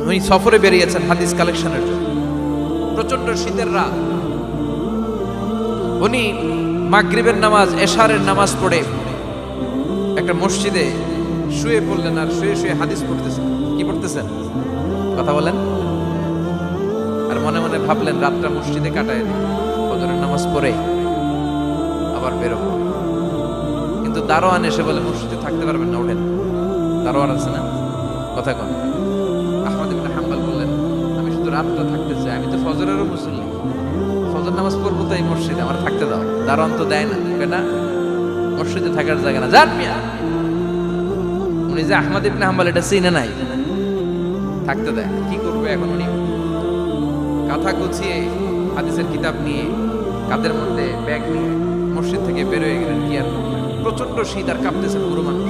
উনি সফরে বেরিয়েছেন হাদিস কালেকশনের জন্য। প্রচন্ড শীতের রাত, উনি মাগরিবের নামাজ, এশারের নামাজ পড়ে একটা মসজিদে শুয়ে পড়লেন, আর শুয়ে শুয়ে হাদিস পড়তেছেন। কি পড়তেছেন? কথা বলেন। আর মনে মনে ভাবলেন রাতটা মসজিদে কাটায় দিই, ফজরের নামাজ পড়ে আবার বেরোবো। কিন্তু দারোয়ান এসে বলে মসজিদে থাকতে পারবেন না, ওঠেন। দারোয়ান আছে না, কথা কন। আহমদ ইবনে হাম্বল বললেন আমি শুধু রাতটা থাকতে চাই, আমি তো ফজরেরও মুসল্লি, ফজর নামাজ পড়বো তো এই মসজিদে, আমার থাকতে দাও। দারোয়ান তো দেয় না, কেনা মসজিদে থাকার জায়গা না, যান মিয়া। উনি যে আহমদ ইবনে হাম্বল এটা চিনে নাই, থাকতে দেয়। কি করবে এখন? উনি কাঁথা গুছিয়ে হাদিসের কিতাব নিয়ে কাঁধের মধ্যে ব্যাগ নিয়ে মসজিদ থেকে বেরোয় গেলেন। কি আর করবেন, প্রচন্ড শীত আর কাঁপতেছে পুরো মানুষ।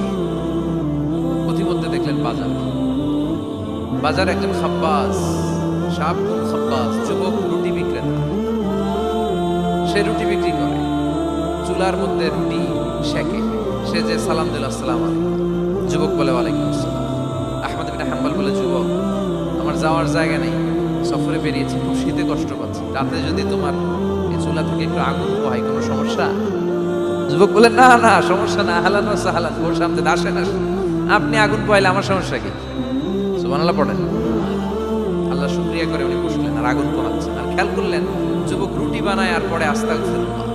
পথিমধ্যে দেখলেন বাজার, বাজারে একজন খাব্বাস, শাবকুন খাব্বাস, যুবক রুটি বিক্রেতা। সে রুটি বিক্রি করে, চুলার মধ্যে রুটি সেকে। সে যে সালাম দিল আসসালামু আলাইকুম, যুবক বলে ওয়ালাইকুম আসসালাম। আহমদ ইবনে হাম্বল বলে যুবক আমার যাওয়ার জায়গা নেই, সফরে বেরিয়েছি, খুব শীতে কষ্ট পাচ্ছি, রাতে যদি তোমার এই চুলা থেকে একটু আগুন পোহাই কোনো সমস্যা? যুবক বলে না না সমস্যা না, আহলান ওয়া সাহলান, ওর সামনে আসেন আসেন, আপনি আগুন পোহাইলে আমার সমস্যা কি? সুবহানাল্লাহ পড়েন। আল্লাহ শুকরিয়া করে উনি বসলেন আর আগুন পোহাচ্ছেন। আর খেয়াল করলেন যুবক রুটি বানায় আর পরে আস্তাগফিরুল্লাহ,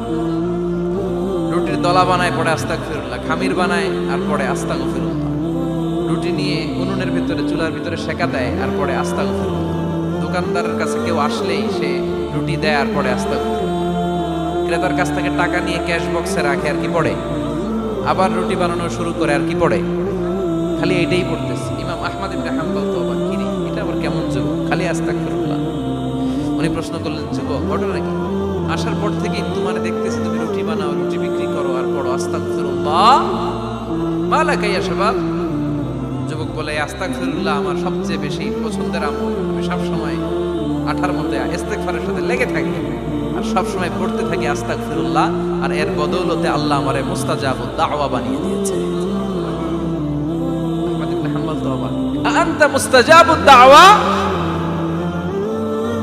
রুটির দলা বানায় পরে আস্তাগফিরুল্লাহ, খামির বানায় আর পরে আস্তাগফিরুল্লাহ, রুটি নিয়ে উনুনের ভিতরে চুলার ভিতরে সেকা দেয় আর পরে আস্তাগফিরুল্লাহ, দোকানদারের কাছে কেউ আসলেই সে রুটি দেয় আর পরে আস্তাগফিরুল্লাহ, ক্রেতার কাছ থেকে টাকা নিয়ে ক্যাশ বক্সে রাখে আর কি পড়ে, আবার রুটি বানানো শুরু করে আর কি পড়ে, খালি এইটাই পড়তেছে। ইমাম আহমদ ইবনে হাম্বল তো অবাক, কি রে এটা আবার কেমন যুবক, খালি আস্তাগফিরুল্লাহ। উনি প্রশ্ন করলেন যুবক ঘটনা কি? আসার পর থেকে তোমার দেখতেছি তুমি রুটি বানাও, রুটি বিক্রি করো আর পড়ো আস্তাগফিরুল্লাহ, মালাকা ইয়া শাবাব। যুবক বলে আস্তাগফিরুল্লাহ আমার সবচেয়ে বেশি পছন্দের আমল, আমি সবসময় আঠার মধ্যে ইস্তেগফারের সাথে লেগে থাকি আর সবসময় পড়তে থাকি আস্তাগফিরুল্লাহ, আর এর বদৌলতে আল্লাহ আমারে মুস্তাজাবুদ দাওয়া বানিয়ে দিয়েছে। আহমদ ইবনে হাম্বল তো অবাক, আনতা মুস্তাজাবুদ দাওয়া,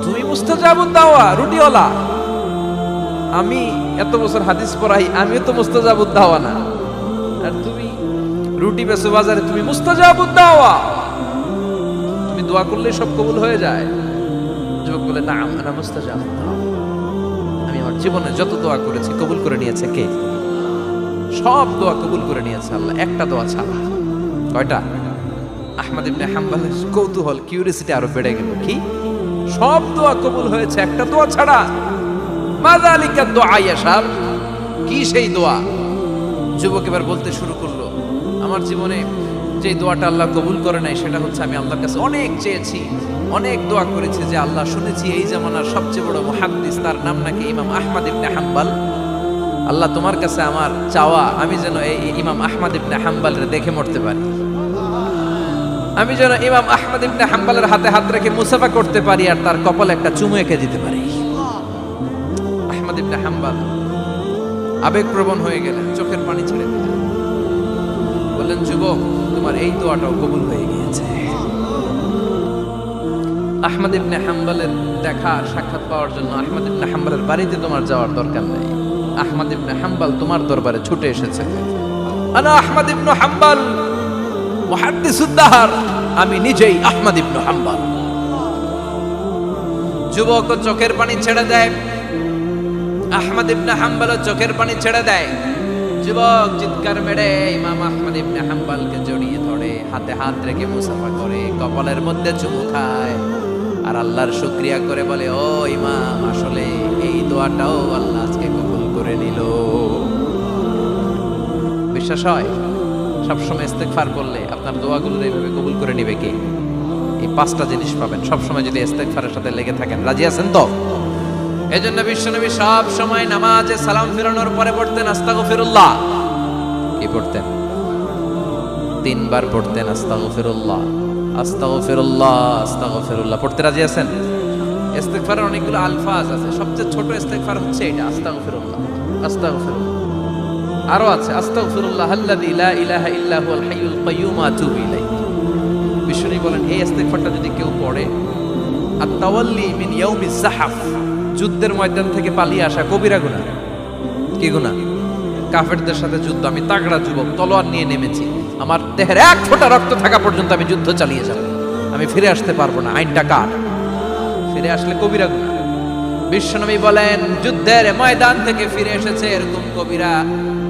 তুমি মুস্তাজাবুদ দাওয়া রুটিওয়ালা? আমি এত বছর হাদিস পড়াই, আমিও তো মুস্তাজাবুদ দাওয়া না, আর তুমি রুটি বেচো বাজারে, তুমি মুস্তাজাবুদ দাওয়া, তুমি দোয়া করলে সব কবুল হয়ে যায়? যুবক বলে না আনা মুস্তাজাবুদ দাওয়া, আমি আমার জীবনে যত দোয়া করেছি কবুল করে নিয়েছে কে? সব দোয়া কবুল করে নিয়েছে আল্লাহ, একটা দোয়া ছাড়া। কয়টা? আহমদ ইবনে হাম্বলের কৌতূহল, কিউরিসিটি আরো বেড়ে গেল। কি? সব দোয়া কবুল হয়েছে একটা দোয়া ছাড়া। মাযালিকা দুআ ইয়া শাব, কি সেই দোয়া? যুবক এবার বলতে শুরু করলো আমার জীবনে যে দোয়াটা আল্লাহ কবুল করে নাই সেটা হচ্ছে আমি আল্লাহর কাছে অনেক চেয়েছি, অনেক দোয়া করেছি যে আল্লাহ শুনেছি এই জামানার সবচেয়ে বড় মুহাদ্দিস, তার নাম নাকি ইমাম আহমদ ইবনে হাম্বল। আল্লাহ তোমার কাছে আমার চাওয়া আমি যেন এই ইমাম আহমদ ইবনে হাম্বলের দেখে মরতে পারি, আমি যেন ইমাম আহমদ ইবনে হাম্বলের হাতে হাত রেখে মুসাফা করতে পারি আর তার কপালে একটা চুমু এঁকে দিতে পারি। আহমদ ইবনে হাম্বল আবেগপ্রবণ হয়ে গেলেন, চোখের পানি ছেড়ে দিলেন, বললেন যুবক তোমার এই দোয়াটাও কবুল হয়ে গিয়েছে। আহমদ ইবনে হাম্বলের দেখা সাক্ষাৎ পাওয়ার জন্য আহমদ ইবনে হাম্বলের বাড়িতে তোমার যাওয়ার দরকার নেই, আহমদ ইবনে হাম্বল তোমার দরবারে ছুটে এসেছে। আনা আহমদ ইবনে হাম্বল মুহাদ্দিসুদ দাহর, আমি নিজেই আহমদ ইবনে হাম্বল। যুবক চোখের পানি ছেড়ে দেয়, আহমদ ইবনে হাম্বল চোখের পানি ছেড়ে দেয়। যুবক চিৎকার মেরে ইমাম আহমদ ইবনে হাম্বলকে জড়িয়ে ধরে, হাতে হাত রেখে মুসাফা করে, কপালের মধ্যে চুমু খায় আর আল্লাহর শুকরিয়া করে বলে ও ইমাম আসলে এই দোয়াটাও আল্লাহ আজকে কবুল করে নিল। বিশ্বাস হয় সবসময় ইস্তেগফার করলে আপনার দোয়াগুলো এইভাবে কবুল করে নিবে কে? এই পাঁচটা জিনিস পাবেন সবসময় যদি ইস্তেগফারের সাথে লেগে থাকেন। রাজি আছেন তো? এজন্য বিশ্বনবী সব সময় নামাজে সালাম ফিরানোর পরে পড়তেন আস্তাগফিরুল্লাহ। কি পড়তেন? 3 বার পড়তেন আস্তাগফিরুল্লাহ, আস্তাগফিরুল্লাহ, আস্তাগফিরুল্লাহ। পড়তে রাজি আছেন? ইস্তেগফারের অনেকগুলো আলফাজ আছে, সবচেয়ে ছোট ইস্তেগফার হচ্ছে এটা আস্তাগফিরুল্লাহ, আস্তাগফিরুল্লাহ। আরো আছে আস্তাগফিরুল্লাহ আল্লাযী লা ইলাহা ইল্লা হুয়াল হাইয়ুল কাইয়্যুম আতুবু ইলাইহি। বিষ্ণু বলেন এই ইস্তেগফারটা যদি কেউ পড়ে, আর তাওয়াল্লি মিন ইয়াউমিজ জাহাফ, যুদ্ধের ময়দান থেকে পালিয়ে আসা কবিরা গুনাহ। কি গুনাহ? কাফেরদের সাথে যুদ্ধ, আমি তাগড়া যুবক, তলোয়ার নিয়ে নেমেছি, আমার দেহের এক ফোঁটা রক্ত থাকা পর্যন্ত আমি যুদ্ধ চালিয়ে যাব, আমি ফিরে আসতে পারবো না, আইনটা কার? ফিরে আসলে কবিরা গুনাহ। বিশ্বনবী বলেন যুদ্ধের ময়দান থেকে ফিরে এসেছে এরকম কবিরা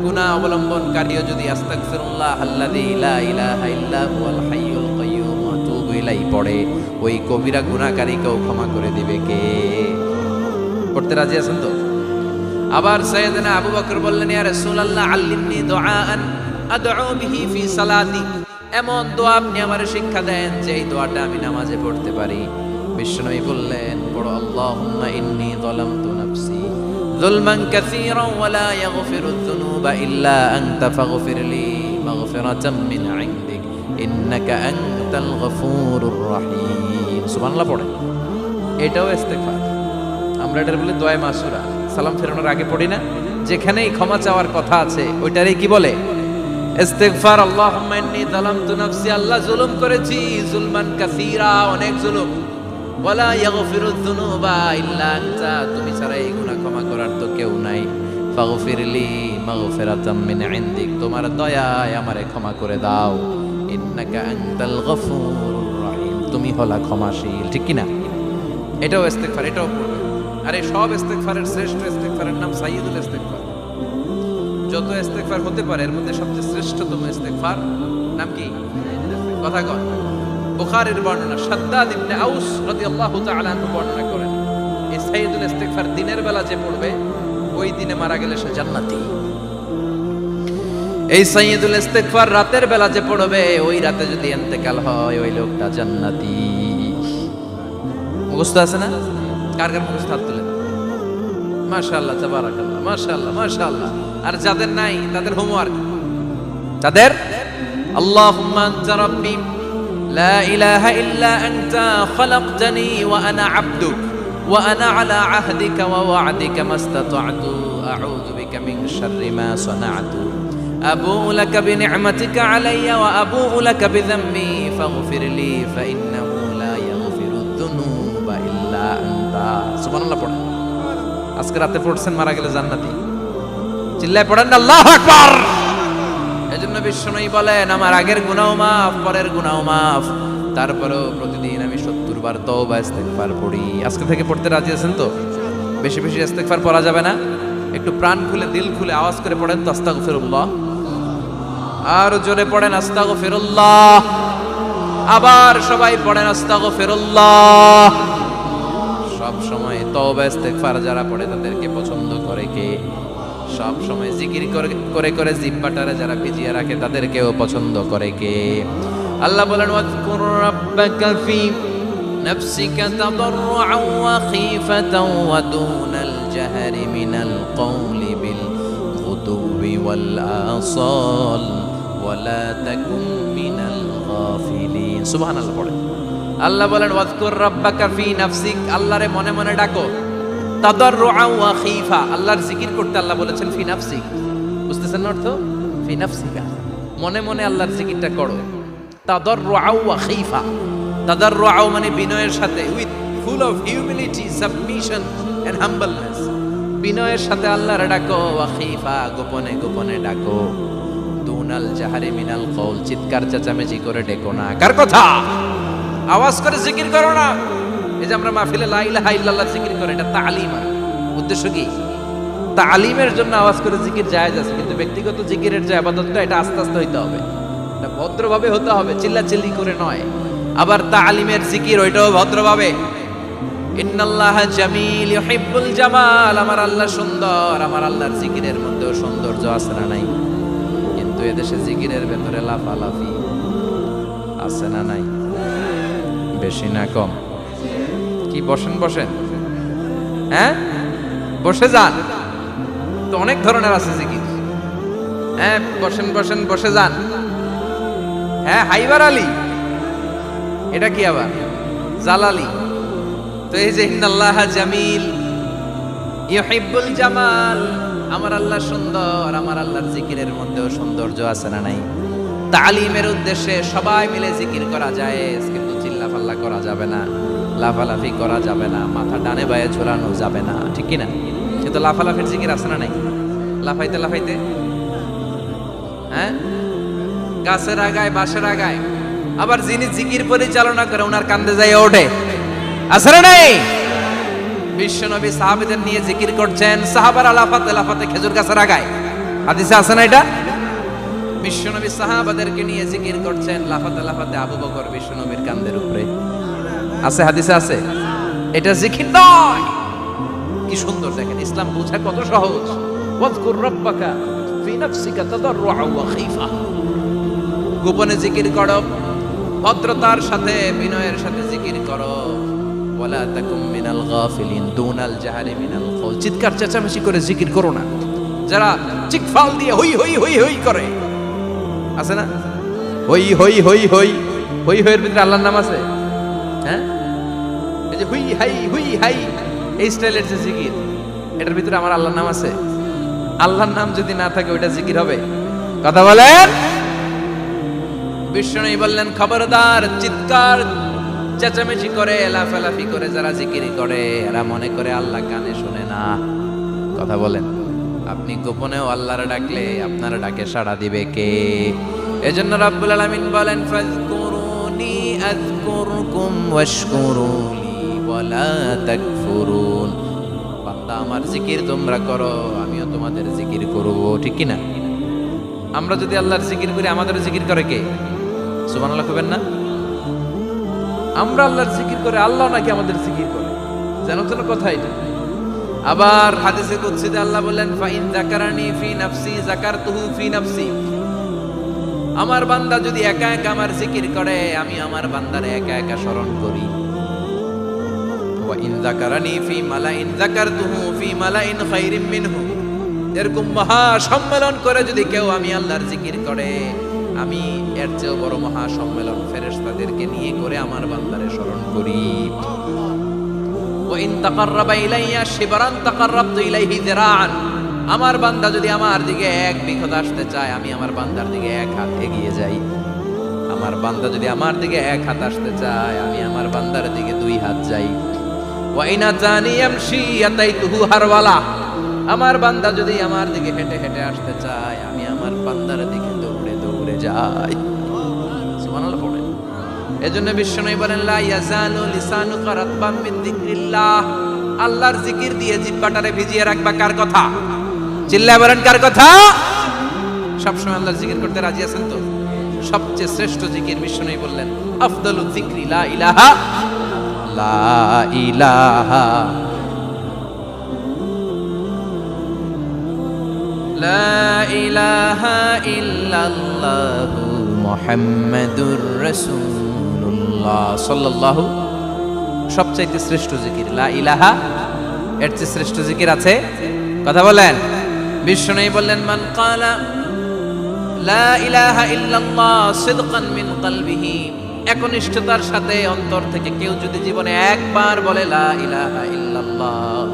গুনাহ অবলম্বনকারীও যদি আস্তাগফিরুল্লাহ আল্লাযী লা ইলাহা ইল্লা হুয়াল হাইয়ুল কাইয়্যুম ওয়া আতুবু ইলাইহি পড়ে, ওই কবিরা গুনাহকারীকেও ক্ষমা করে দিবে কে? পড়তে রাজি আছেন তো? আবার সাইয়েদনা আবু বকর বললেন, ইয়া রাসূলুল্লাহ আল্লিমনি দুআআন আদউ বিহি ফি সালাতি, এমন দোয়া আপনি আমারে শিক্ষা দেন যে এই দোয়াটা আমি নামাজে পড়তে পারি। বিশ্বনবী বললেন, পড়ো আল্লাহুম্মা ইন্নী যালামতু নাফসি যুলমান কাসীরান ওয়া লা ইয়াগফিরুয যুনুবা ইল্লা আনতা ফাগফিরলি মাগফিরাতাম মিন ইনদিক ইন্নাকা আনতাল গফুরুর রহিম। সুবহানাল্লাহ পড়ে, এটাও ইস্তেগফার। আমরা এটার বলে দোয়া মাসুরা, সালাম ফেরানোর আগে পড়ি না? যেখানেই ক্ষমা চাওয়ার কথা আছে ওইটারই কি বলে? ইস্তেগফার। আল্লাহুম্মা ইন্নী যালামতু নাফসি, আল্লাহ জুলুম করেছি, যুলমান কাসীরা, অনেক জুলুম, ওয়ালা ইয়াগফিরুয যুনুবা ইল্লা আনতা, তুমি ছাড়া এই গুনাহ ক্ষমা করার তো কেউ নাই, ফাগফিরলি মাগফিরাতাম মিন ইনদিক, তোমার দয়ায় আমারে ক্ষমা করে দাও, ইন্নাকা আনতাল গফুরুর রহিম, তুমি হলা ক্ষমাশীল। ঠিক কি না? এটাও ইস্তেগফার, এটাও পড়বে। আর এই সব ইস্তেগফারের শ্রেষ্ঠ ইস্তেগফারের নাম সাইয়্যিদুল ইস্তেগফার। যত ইস্তেগফার হতে পারে এর মধ্যে সবচেয়ে শ্রেষ্ঠতম ইস্তেগফার নাম কি? কথা কন। বুখারীর বর্ণনা, শাদ্দাদ ইবনে আউস রাদিয়াল্লাহু তাআলা আনহু বর্ণনা করেন, এই সাইয়্যিদুল ইস্তেগফার দিনের বেলা যে পড়বে ওই দিনে মারা গেলে সে জান্নাতি। এই সাইয়্যিদুল ইস্তেগফার রাতের বেলা যে পড়বে ওই রাতে যদি ইন্তেকাল হয় ওই লোকটা জান্নাতি। মুখস্থ আছে না? কার কার মুখস্থ? হাত তুলেন। মাশাআল্লাহ, তাবারাকাল্লাহ, মাশাআল্লাহ, মাশাআল্লাহ। আর যাদের নাই তাদের হোমওয়ার্ক, তাদের আল্লাহুম্মা আনতা রাব্বি লা ইলাহা ইল্লা আনতা খালাকতানি ওয়া আনা আবদুক ওয়া আনা আলা আহদিকা ওয়া ওয়া'দিকা মাস্তাতা'তু আউযু বিকা মিন শাররি মা সানা'তু আবু'ু লাকা বিনি'মাতিকা আলাইয়া ওয়া আবু'ু লাকা বিযামবি ফাগফিরলি ফাইন্নাহু লা ইয়াগফিরুয যুনুবা ইল্লা আনতা। সুবহানাল্লাহ পড়েন। আজকে রাতে পড়ছেন, মারা গেলে জান্নাতি। চিল্লায় পড়েন না আল্লাহু আকবার। এজন্য বিশ্বনবী বলেন আমার আগের গুনাহও মাফ, পরের গুনাহও মাফ, তারপরেও প্রতিদিন আমি 70 বার তওবা ইস্তেগফার পড়ি। আজকে থেকে পড়তে রাজি আছেন তো? বেশি বেশি ইস্তেগফার পড়া যাবে না? একটু প্রাণ খুলে দিল খুলে আওয়াজ করে পড়েন তো আস্তাগফিরুল্লাহ। আর জোরে পড়েন আস্তাগফিরুল্লাহ। আবার সবাই পড়েন আস্তাগফিরুল্লাহ। সব সময় তওবা ইস্তেগফার যারা পড়ে তাদেরকে পছন্দ করে কে? সব সময় জিকির করে করে জিহ্বাটারে যারা ভিজিয়ে রাখে তাদেরকেও পছন্দ করে কে? আল্লাহ বলেন ওয়াজকুর রাব্বাকা ফি নাফসিকা তাদাররুআন ওয়া খীফাতান ওয়া দুনাল জাহরি মিনাল কওলি বিল গুদুবি ওয়াল আসাল ওয়া লা তাকুন মিনাল গাফিলিন। সুবহানাল্লাহ পড়ে। আল্লাহ বলেন ওয়াজকুর রাব্বাকা ফি নাফসিক, আল্লাহরে মনে মনে ডাকো, তাদাররুআন ওয়া খীফা, আল্লাহর জিকির করতে আল্লাহ বলেছেন ফি নাফসিক। বুঝতেছেন না অর্থ? ফি নাফসিকা, মনে মনে আল্লাহর জিকিরটা করো। তাদাররুআন ওয়া খীফা, তাদাররুআন মানে বিনয়ের সাথে, with full of humility, submission and humbleness, বিনয়ের সাথে আল্লাহরে ডাকো। ওয়া খীফা, গোপনে গোপনে ডাকো। দুনাল জাহরি মিনাল কওল, চিৎকার চেঁচামেচি করে ডেকো না। কার কথা? আওয়াজ করে জিকির করো না। এই যে আমরা মাহফিলে লা ইলাহা ইল্লাল্লাহ জিকির করে, এটা তালিম। উদ্দেশ্য কি? তালিমের জন্য আওয়াজ করে জিকির জায়েজ আছে, কিন্তু ব্যক্তিগত জিকিরের যে ইবাদতটা এটা আস্তে আস্তে হইতে হবে, এটা ভদ্রভাবে হতে হবে, চিল্লাচিল্লি করে নয়। আবার তালিমের জিকির ওইটাও ভদ্রভাবে। ইন্নাল্লাহা জামিল ইউহিব্বুল জামাল, আমার আল্লাহ সুন্দর, আমার আল্লাহর জিকিরের মধ্যেও সৌন্দর্য আছে না নাই? কিন্তু এদেশে জিকিরের ভেতরে লাফালাফি আছে না নাই? বেশি না কম? কি বসেন বসেন, হ্যাঁ বসে যান তো, অনেক ধরনের আছে জিকির। হ্যাঁ বসেন বসেন, বসে যান। হ্যাঁ হাইবার আলী, এটা কি আবার জালালি? তো এই যে ইন্নাল্লাহা জামিল ইউহিব্বুল জামাল, আমার আল্লাহ সুন্দর, আমার আল্লাহর জিকিরের মধ্যেও সৌন্দর্য আছে না নাই? তালিমের উদ্দেশ্যে সবাই মিলে জিকির করা যায়, কিন্তু চিল্লাফাল্লা করা যাবে না, লাফালাফি করা যাবে না, মাথা ডানে বায়ে ঝোলানো যাবে না, ঠিক কিনা? কিন্তু লাফালাফির জিকির আছে না নাই? লাফাইতে লাফাইতে, হ্যাঁ, গাছের আগায় বাঁশের আগায়। আবার যিনি জিকির পরিচালনা করে ওনার কান্দে যায় ওঠে, আছে না নাই? বিশ্বনবী সাহাবীদের নিয়ে জিকির করছেন, সাহাবারা লাফাতে লাফাতে খেজুর গাছের আগায়। হাদিসে আছে না এটা? বিশ্বনবী সাহাবাদেরকে নিয়ে জিকির করছেন, লাফাতে লাফাতে আবু বকর বিশ্বনবীর কান্দের উপরে। আছে, হাদিসে আছে। এটা জিকির নয়। কি সুন্দর দেখেন, ইসলাম বোঝা কত সহজ। ওয়াজকুর রাব্বাকা ফি নাফসিকা তাদাররুআ ওয়া খাইফা। গোপনে জিকির করো, ভদ্রতার সাথে বিনয়ের সাথে জিকির করো। ওয়ালা তাকুম মিনাল গাফিলিন দুনাল জাহরি মিনাল কওল। চিৎকার চেঁচামেচি করে জিকির করো না। যারা চিকফাল দিয়ে হই হই হই হই করে, আছে না? হই হই হই হই হই হইয়ের ভিতরে আল্লাহর নাম আছে, হ্যাঁ? এই যে হুই হাই হুই হাই, এই স্টাইলের যে জিকির, এটার ভিতরে আমার আল্লাহর নাম আছে? আল্লাহর নাম যদি না থাকে ওইটা জিকির হবে? কথা বলেন। বিষ্ণু বললেন, খবরদার, চিৎকার চেঁচামেচি করে লাফালাফি করে যারা জিকির করে এরা মনে করে আল্লাহ কানে শুনে না। কথা বলেন। আপনি গোপনেও আল্লাহর ডাকলে আপনার ডাকে সাড়া দিবে কে? এজন্য রাব্বুল আলামিন বলেন, ফাযকুরুনি আযকুরকুম ওয়াশকুরুলি ওয়ালা তাকফুরুন। বান্দা আমার জিকির তোমরা করো, আমিও তোমাদের জিকির করব, ঠিক কি না? আমরা যদি আল্লাহর জিকির করি, আমাদের জিকির করে কে? সুবহানাল্লাহ কইবেন না? আমরা আল্লাহর জিকির করে, আল্লাহ নাকি আমাদের জিকির করে? জানো তো না কথা এটা? আবার হাদিসে কুদসিতে আল্লাহ বলেন, ফাইন যাকারানি ফি নাফসি যাকারতুহু ফি নাফসি। আমার বান্দা যদি একা একা আমার জিকির করে, আমি আমার বান্দারে একা একা স্মরণ করি। ওয়া ইন যাকারানি ফি মালাইন যাকারতুহু ফি মালাইন খায়রিম মিনহু। এরকম মহা সম্মেলন করে যদি কেউ আমি আল্লাহর জিকির করে, আমি এর চেয়েও বড় মহা সম্মেলন ফেরেশতাদেরকে নিয়ে করে আমার বান্দারে স্মরণ করি। ওয়া ইন তাকাররাবা ইলাইয়া শিবরান তাকাররাবতু ইলাইহি যিরাআন। আমার বান্দা যদি আমার দিকে এক বিঘত আসতে চায়, আমি আমার বান্দার দিকে এক হাত এগিয়ে যাই। আমার বান্দা যদি আমার দিকে এক হাত আসতে চায়, আমি আমার বান্দার দিকে দুই হাত যাই। ওয়া ইন আতানি ইয়ামশি আতাইতুহু হারওয়ালা। আমার বান্দা যদি আমার দিকে হেঁটে হেঁটে আসতে চায়, আমি আমার বান্দার দিকে দৌড়ে দৌড়ে যাই। সুবহানাল্লাহ পড়েন। এজন্য বিশ্বনবী বলেন, লা ইয়াজালু লিসানুকা রাতবাম মিন যিকরিল্লাহ। আল্লাহর জিকির দিয়ে জিহ্বাটারে ভিজিয়ে রাখবা। কার কথা? চিল্লায় বলেন, কার কথা? সবসময় আল্লাহর জিকির করতে রাজি আছেন তো? সবচেয়ে শ্রেষ্ঠ জিকির বিশ্বনবী বললেন, আফদালু যিকরি লা ইলাহা লা ইলাহা লা ইলাহা ইল্লাল্লাহু মুহাম্মাদুর রাসূলুল্লাহ সাল্লাল্লাহু। সবচাইতে শ্রেষ্ঠ জিকির লা ইলাহা। এর চেয়ে শ্রেষ্ঠ জিকির আছে? কথা বলেন। বিশ্বনবী বললেন, মান ক্বালা লা ইলাহা ইল্লাল্লাহ সিদকান মিন কলবিহি। একনিষ্ঠতার সাথে অন্তর থেকে কেউ যদি জীবনে একবার বলে লা ইলাহা ইল্লাল্লাহ,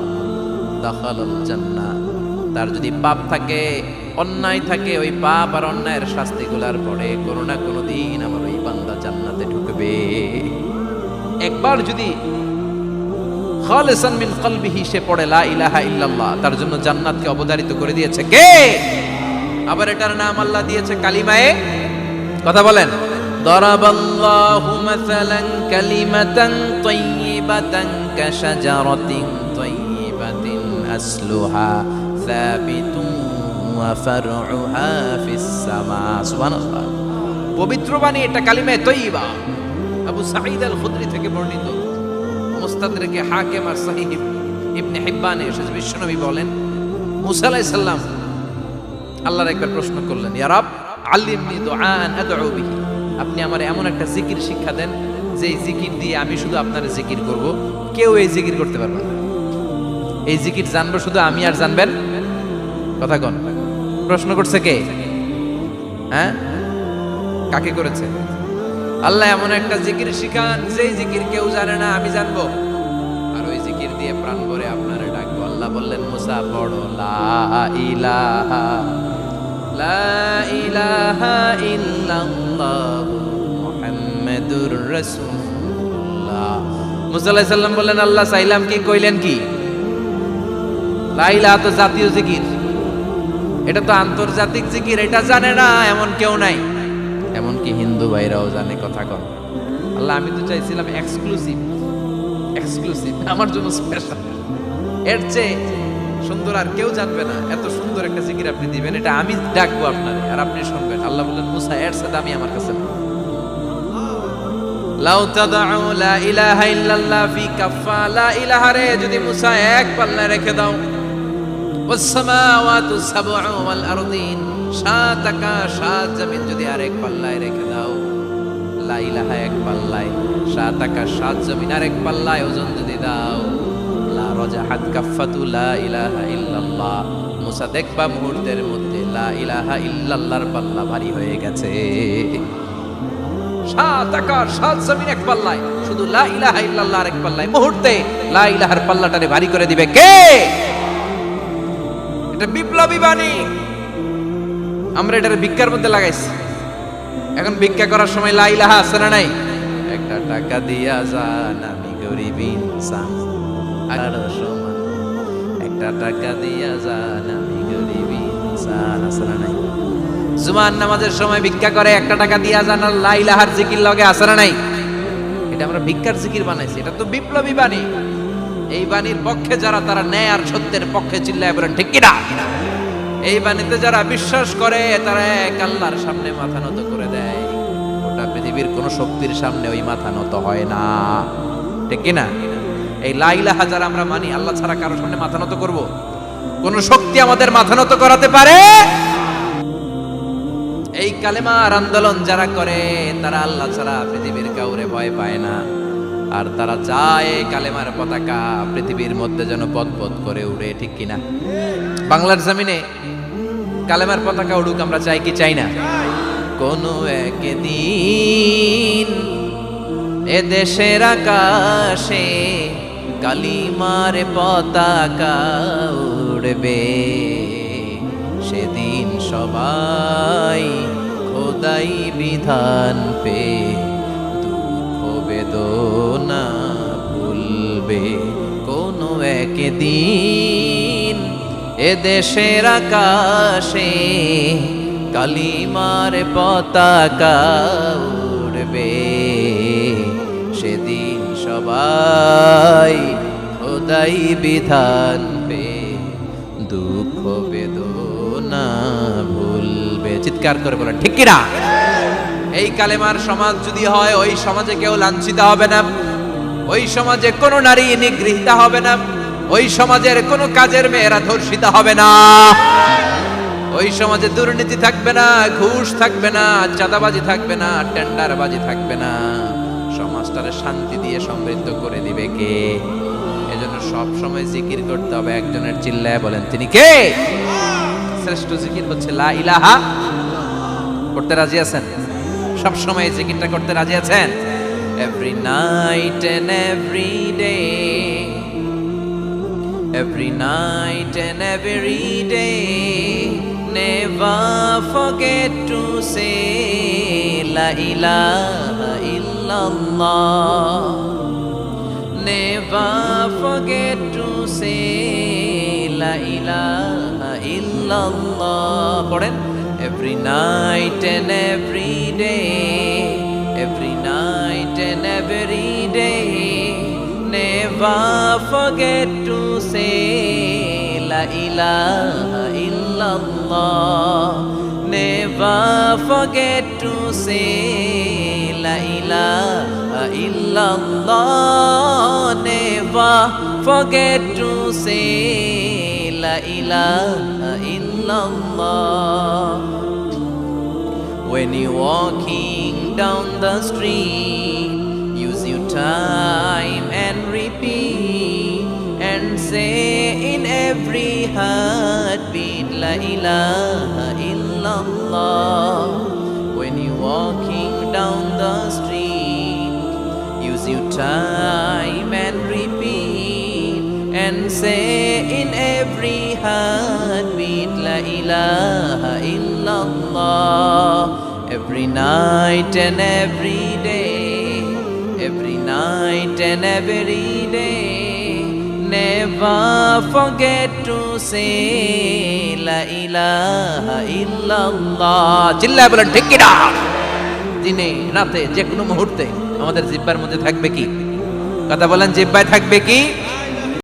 দাখালাল জান্নাহ। তার যদি পাপ থাকে, অন্যায় থাকে, ওই পাপ আর অন্যায়ের শাস্তিগুলার পরে কোনো না কোনো দিন আমার ওই বান্দা জান্নাতে ঢুকবে। একবার যদি খালিসান মিন কলবিহি সে পড়ে লা ইলাহা ইল্লাল্লাহ, তার জন্য জান্নাতকে অবধারিত করে দিয়েছে কে? আবার এটার নাম আল্লাহ দিয়েছে কালিমায়ে। কথা বলেন। দারাবাল্লাহু মাসালান কালিমাতান তাইয়িবাতান কাশাজারাতিন তাইয়িবাতিন আসলুহা সাবিতুন ওয়া ফারউহা ফিস সামা। সুবহানাল্লাহ। পবিত্র বাণী এটা কালিমায়ে তাইয়িবা। আবু সাঈদ আল খুদরি থেকে বর্ণিত, মুস্তাদরিকে হাকিম আর সহিহ ইবনে হিব্বানে এসেছে। বিশ্বনবী বলেন, মুসা আলাইহিস সালাম আল্লাহর একবার প্রশ্ন করলেন, ইয়া রাব আল্লিমনি দুআআন আদউ বিহি। আপনি আমার এমন একটা জিকির শিক্ষা দেন যে জিকির দিয়ে আমি শুধু আপনার জিকির করব, কেউ এই জিকির করতে পারবে না। এই জিকির জানবো শুধু আমি, আর জানবেন। কথা কোন? প্রশ্ন করছে কে? হ্যাঁ, কাকে করেছে? আল্লাহ এমন একটা জিকির শিখান যেই জিকির কেউ জানে না, আমি জানবো, আর ওই জিকির দিয়ে প্রাণ ভরে আপনারে ডাকবো। আল্লাহ বললেন, মুসা পড়ো লা ইলাহা লা ইলাহা ইল্লাল্লাহ মুহাম্মাদুর রাসূলুল্লাহ। মুসা আলাইহিস সালাম বললেন আল্লাহ চাইলাম কি, কইলেন কি? লা ইলাহা তো জাতীয় জিকির, এটা তো আন্তর্জাতিক জিকির, এটা জানে না এমন কেউ নাই। এমনকি হিন্দু ভাইরাও জানে। কথা কন আল্লাহ, আমি তো চাইছিলাম এক্সক্লুসিভ, আমার জন্য স্পেশাল, এর চেয়ে সুন্দর আর কেউ জানবে না। এত সুন্দর একটা জিকির আপনি দিবেন, এটা আমি ডাকবো আপনারে আর আপনি শুনবেন। আল্লাহ বললেন মুসা এর সাথে আমি আমার কাছে না। লাউ তাদউ লা ইলাহা ইল্লাল্লাহ ফি কাফা, লা ইলাহা রে যদি মুসা এক পাল্লায় রেখে দাও, ওয়াস সামাওয়াতু সাবউ ওয়াল আরদিন, সাত আকাশ সাত জমিন যদি আরেক পাল্লায় রেখে দাও, লা ইলাহা এক পাল্লায়, সাত আকাশ সাত জমিন আরেক পাল্লায় ওজন যদি দাও, লা রাজাহাত কাফাতু লা ইলাহা ইল্লাল্লাহ, মুসা দেখবা মুহূর্তের মধ্যে লা ইলাহা ইল্লাল্লাহর পাল্লা ভারী হয়ে গেছে। সাত আকাশ সাত জমিন এক পাল্লায়, শুধু লা ইলাহা ইল্লাল্লাহ আরেক পাল্লায়, মুহূর্তে লা ইলাহার পাল্লাটারে ভারী করে দিবে কে? এটা বিপ্লবী বাণী। আমরা এটার ভিক্ষার মধ্যে লাগাইছি। এখন ভিক্ষা করার সময় লা ইলাহা আছে না নাই? একটা টাকা দিয়া যান, আমি গরিব ইনসান, আর সমান, একটা টাকা দিয়া যান, আমি গরিব ইনসান, আছে না নাই? জুমার নামাজের সময় ভিক্ষা করে, একটা টাকা দিয়া যান, আর লা ইলাহার জিকির লগে আছে না নাই? এটা আমরা ভিক্ষার জিকির বানাইছি। এটা তো বিপ্লবী বাণী। এই বাণীর পক্ষে যারা, তারা ন্যায় আর সত্যের পক্ষে চিল্লায় বলেন ঠিক কিনা? এই বাণীতে যারা বিশ্বাস করে তারা এক আল্লাহর সামনে মাথা নত করে দেয়। গোটা পৃথিবীর কোন শক্তির সামনে ওই মাথা নত হয় না, ঠিক কিনা? এই লা ইলাহা যারা আমরা মানি, আল্লাহ ছাড়া কারো সামনে মাথা নত করব? কোন শক্তি আমাদের মাথা নত করাতে পারে? এই কালেমার আন্দোলন যারা করে তারা আল্লাহ ছাড়া পৃথিবীর কাউরে ভয় পায় না। আর তারা চায় কালেমার পতাকা পৃথিবীর মধ্যে যেন পথ করে উড়ে, ঠিক কিনা? বাংলার জমিনে কালেমার পতাকা উড়ুক, আমরা চাই কি চাই না? কোনো একদিন এ দেশের আকাশে কালিমার পতাকা উড়বে, সেদিন সবাই খোদাই বিধান পে দুঃখ বেদনা ভুলবে। কোনো একদিন এ দেশের আকাশে কালিমার পতাকা উড়বে, সেদিন সবাই খোদাই বিধান পে দুঃখ বেদনা ভুলবে। চিৎকার করে বলেন ঠিক কিনা? এই কালেমার সমাজ যদি হয়, ওই সমাজে কেউ লাঞ্ছিত হবে না, ওই সমাজে কোনো নারী নিগৃহীতা হবে না, ওই সমাজের কোনো কাজের মেয়েরা ধর্ষিত হবে না, ওই সমাজে দুর্নীতি থাকবে না, ঘুষ থাকবে না, চাঁদাবাজি থাকবে না, টেন্ডারবাজি থাকবে না। সমাজটারে শান্তি দিয়ে সমৃদ্ধ করে দিবে কে? এজন্য সব সময় জিকির করতে হবে একজনের, চিল্লায় বলেন তিনি কে? শ্রেষ্ঠ জিকির হচ্ছে লা ইলাহা। করতে রাজি আছেন? সব সময় জিকিরটা করতে রাজি আছেন? Every night and every day, every night and every day, never forget to say la ilaha illallah, never forget to say la ilaha illallah. পড়েন every night and every day, every night and every day, never forget to say la ilaha illallah, never forget to say la ilaha illallah, never forget to say la ilaha illallah. When you're walking down the street, use your time and repeat and say in every heartbeat la ilaha illallah. When you're walking down the street, use your time and repeat and say in every heartbeat, La ilaha illallah. Every night and every day, every night and every day, never forget to say La ilaha illallah. চিল্লায় বলেন ঠিক কিনা? দিনে রাতে যে কোনো মুহূর্তে আমাদের জিহ্বার মধ্যে থাকবে কি? কথা বলেন, জিহ্বায় থাকবে কি?